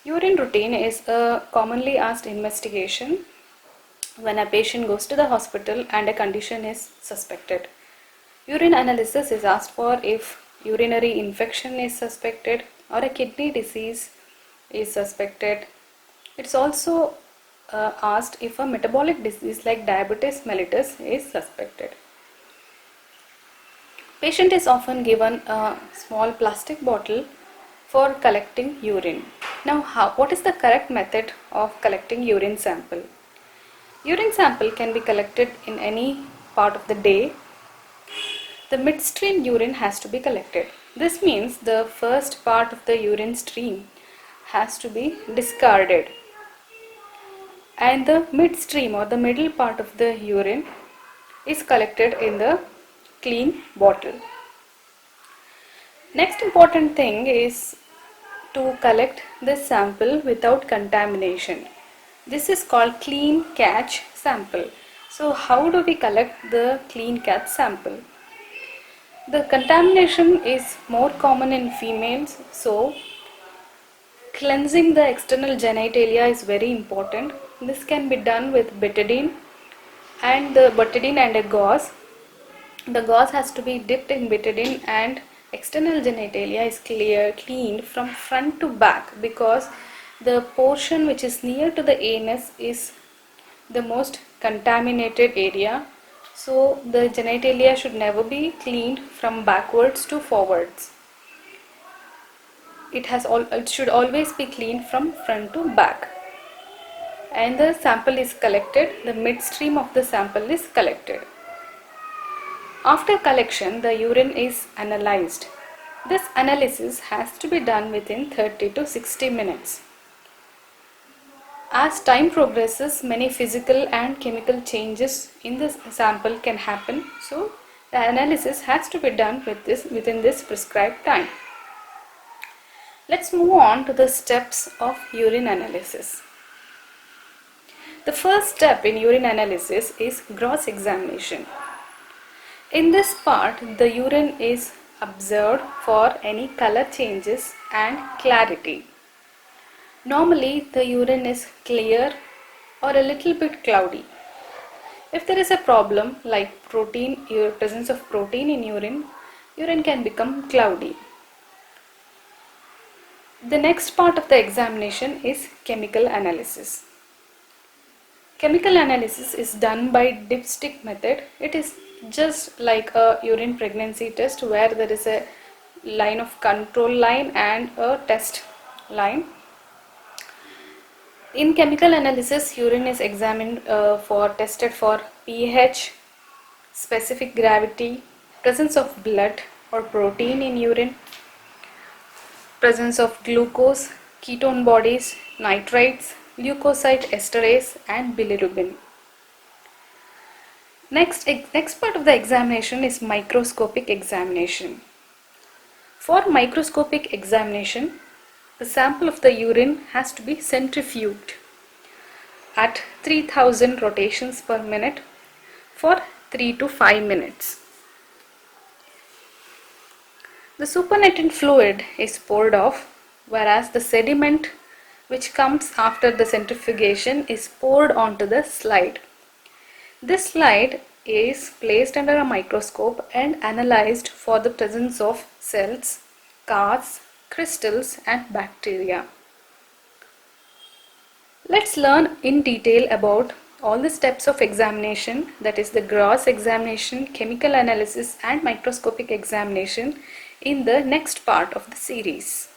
Urine routine is a commonly asked investigation when a patient goes to the hospital and a condition is suspected. Urine analysis is asked for if urinary infection is suspected or a kidney disease is suspected. It's also asked if a metabolic disease like diabetes mellitus is suspected. Patient is often given a small plastic bottle for collecting urine. Now, what is the correct method of collecting urine sample? Urine sample can be collected in any part of the day. The midstream urine has to be collected. This means the first part of the urine stream has to be discarded, and the midstream or the middle part of the urine is collected in the clean bottle. Next important thing is to collect the sample without contamination. This is called clean catch sample. So how do we collect the clean catch sample? The contamination is more common in females, so cleansing the external genitalia is very important. This can be done with betadine and a gauze. The gauze has to be dipped in betadine and external genitalia is cleaned from front to back, because the portion which is near to the anus is the most contaminated area. So the genitalia should never be cleaned from backwards to forwards. It should always be cleaned from front to back. And the sample is collected, the midstream of the sample is collected. After collection, the urine is analyzed. This analysis has to be done within 30 to 60 minutes. As time progresses, many physical and chemical changes in the sample can happen. So, the analysis has to be done within this prescribed time. Let's move on to the steps of urine analysis. The first step in urine analysis is gross examination. In this part, the urine is observed for any color changes and clarity. Normally, the urine is clear or a little bit cloudy. If there is a problem like presence of protein in urine, urine can become cloudy. The next part of the examination is chemical analysis. Chemical analysis is done by dipstick method. It is just like a urine pregnancy test where there is a line of control line and a test line. In chemical analysis, urine is examined tested for pH, specific gravity, presence of blood or protein in urine, presence of glucose, ketone bodies, nitrites, leukocyte esterase and bilirubin. Next part of the examination is microscopic examination. For microscopic examination, the sample of the urine has to be centrifuged at 3000 rotations per minute for 3 to 5 minutes. The supernatant fluid is poured off, whereas the sediment which comes after the centrifugation is poured onto the slide. This slide is placed under a microscope and analyzed for the presence of cells, casts, crystals and bacteria. Let's learn in detail about all the steps of examination, that is the gross examination, chemical analysis and microscopic examination, in the next part of the series.